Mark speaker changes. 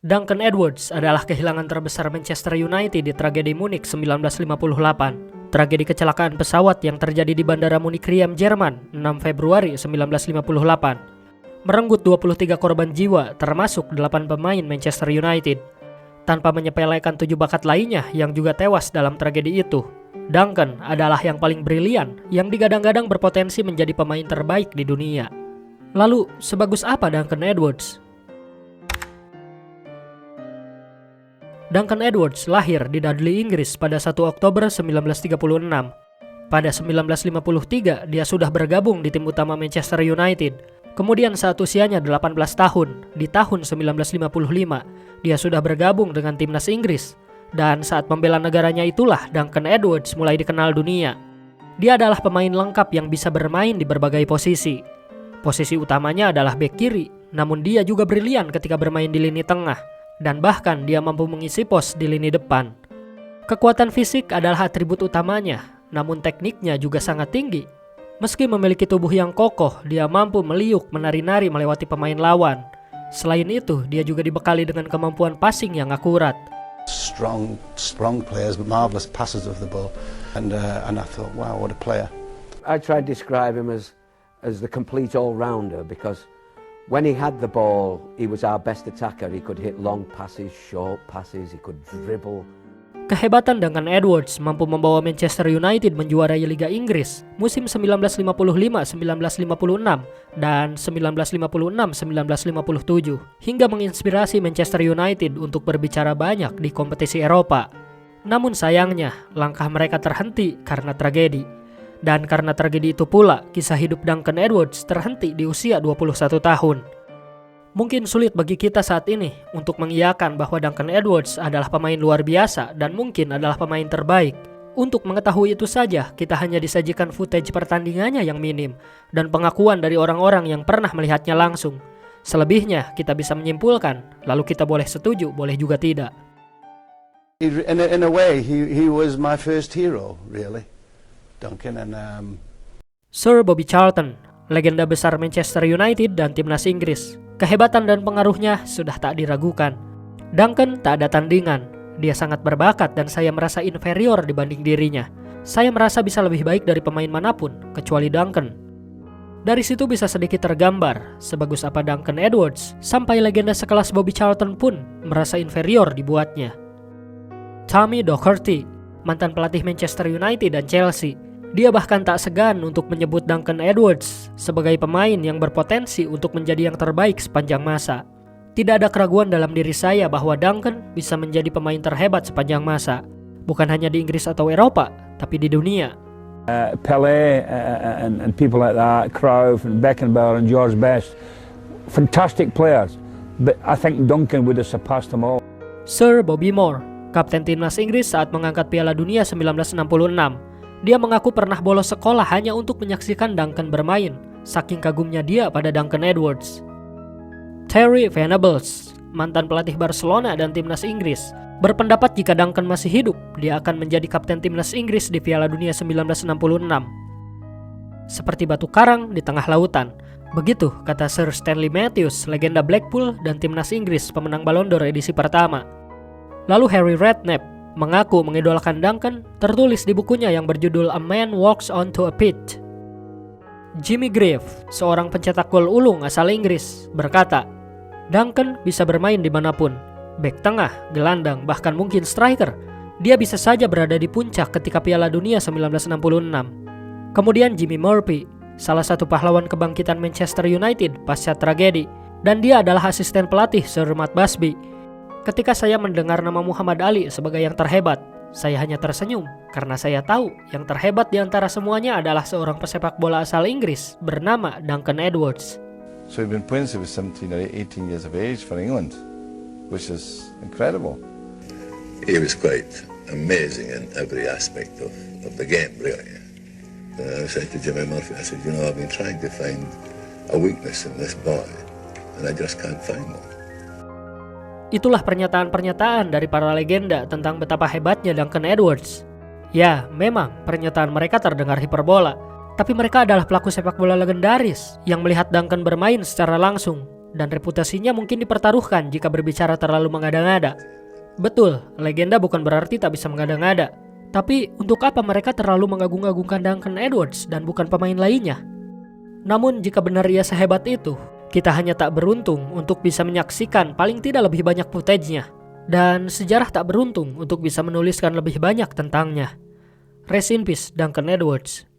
Speaker 1: Duncan Edwards adalah kehilangan terbesar Manchester United di tragedi Munich 1958. Tragedi kecelakaan pesawat yang terjadi di Bandara Munich Riem, Jerman, 6 Februari 1958. Merenggut 23 korban jiwa, termasuk 8 pemain Manchester United. Tanpa menyepelekan 7 bakat lainnya yang juga tewas dalam tragedi itu, Duncan adalah yang paling brilian yang digadang-gadang berpotensi menjadi pemain terbaik di dunia. Lalu, sebagus apa Duncan Edwards? Duncan Edwards lahir di Dudley, Inggris pada 1 Oktober 1936. Pada 1953, dia sudah bergabung di tim utama Manchester United. Kemudian saat usianya 18 tahun, di tahun 1955, dia sudah bergabung dengan timnas Inggris. Dan saat membela negaranya itulah Duncan Edwards mulai dikenal dunia. Dia adalah pemain lengkap yang bisa bermain di berbagai posisi. Posisi utamanya adalah bek kiri, namun dia juga brilian ketika bermain di lini tengah. Dan bahkan dia mampu mengisi pos di lini depan. Kekuatan fisik adalah atribut utamanya, namun tekniknya juga sangat tinggi. Meski memiliki tubuh yang kokoh, dia mampu meliuk menari-nari melewati pemain lawan. Selain itu, dia juga dibekali dengan kemampuan passing yang akurat.
Speaker 2: Strong players, but marvelous passers of the ball. And I thought, wow, what a player.
Speaker 3: I tried to describe him as the complete all-rounder because when he had the ball, he was our best attacker. He could hit long passes, short passes, he could dribble.
Speaker 1: Kehebatan Duncan Edwards mampu membawa Manchester United menjuarai Liga Inggris musim 1955-1956 dan 1956-1957 hingga menginspirasi Manchester United untuk berbicara banyak di kompetisi Eropa. Namun sayangnya, langkah mereka terhenti karena tragedi. Dan karena tragedi itu pula, kisah hidup Duncan Edwards terhenti di usia 21 tahun. Mungkin sulit bagi kita saat ini untuk mengiyakan bahwa Duncan Edwards adalah pemain luar biasa dan mungkin adalah pemain terbaik. Untuk mengetahui itu saja, kita hanya disajikan footage pertandingannya yang minim dan pengakuan dari orang-orang yang pernah melihatnya langsung. Selebihnya kita bisa menyimpulkan, lalu kita boleh setuju, boleh juga tidak.
Speaker 2: In a way, he was my first hero, really. Duncan and
Speaker 1: Sir Bobby Charlton, legenda besar Manchester United dan timnas Inggris. Kehebatan dan pengaruhnya sudah tak diragukan. Duncan tak ada tandingan. Dia sangat berbakat dan saya merasa inferior dibanding dirinya. Saya merasa bisa lebih baik dari pemain manapun, kecuali Duncan. Dari situ bisa sedikit tergambar, sebagus apa Duncan Edwards, sampai legenda sekelas Bobby Charlton pun merasa inferior dibuatnya. Tommy Docherty, mantan pelatih Manchester United dan Chelsea. Dia bahkan tak segan untuk menyebut Duncan Edwards sebagai pemain yang berpotensi untuk menjadi yang terbaik sepanjang masa. Tidak ada keraguan dalam diri saya bahwa Duncan bisa menjadi pemain terhebat sepanjang masa. Bukan hanya di Inggris atau Eropa, tapi di dunia.
Speaker 4: Pelé and people like that, Cruyff and Beckenbauer and George Best, fantastic players. But I think Duncan would have surpassed them all.
Speaker 1: Sir Bobby Moore, kapten timnas Inggris saat mengangkat Piala Dunia 1966. Dia mengaku pernah bolos sekolah hanya untuk menyaksikan Duncan bermain, saking kagumnya dia pada Duncan Edwards. Terry Venables, mantan pelatih Barcelona dan timnas Inggris, berpendapat jika Duncan masih hidup, dia akan menjadi kapten timnas Inggris di Piala Dunia 1966. Seperti batu karang di tengah lautan. Begitu kata Sir Stanley Matthews, legenda Blackpool dan timnas Inggris pemenang Ballon d'Or edisi pertama. Lalu Harry Redknapp mengaku mengidolakan Duncan, tertulis di bukunya yang berjudul A Man Walks Onto a Pit. Jimmy Greaves, seorang pencetak gol ulung asal Inggris, berkata, Duncan bisa bermain dimanapun, bek tengah, gelandang, bahkan mungkin striker. Dia bisa saja berada di puncak ketika Piala Dunia 1966. Kemudian Jimmy Murphy, salah satu pahlawan kebangkitan Manchester United pasca tragedi, dan dia adalah asisten pelatih Sir Matt Busby. Ketika saya mendengar nama Muhammad Ali sebagai yang terhebat, saya hanya tersenyum karena saya tahu yang terhebat di antara semuanya adalah seorang pesepak bola asal Inggris bernama Duncan Edwards.
Speaker 5: So he'd been playing since he was 17 or 18 years of age for England, which is incredible.
Speaker 6: He was quite amazing in every aspect of the game, really. I said to Jimmy Murphy, I said, I've been trying to find a weakness in this boy, and I just can't find one.
Speaker 1: Itulah pernyataan-pernyataan dari para legenda tentang betapa hebatnya Duncan Edwards. Ya, memang pernyataan mereka terdengar hiperbola, tapi mereka adalah pelaku sepak bola legendaris yang melihat Duncan bermain secara langsung. dan reputasinya mungkin dipertaruhkan jika berbicara terlalu mengada-ngada. Betul, legenda bukan berarti tak bisa mengada-ngada. Tapi untuk apa mereka terlalu mengagung-agungkan Duncan Edwards dan bukan pemain lainnya? Namun jika benar ia sehebat itu, kita hanya tak beruntung untuk bisa menyaksikan paling tidak lebih banyak footage-nya. Dan sejarah tak beruntung untuk bisa menuliskan lebih banyak tentangnya. Rest in peace, Duncan Edwards.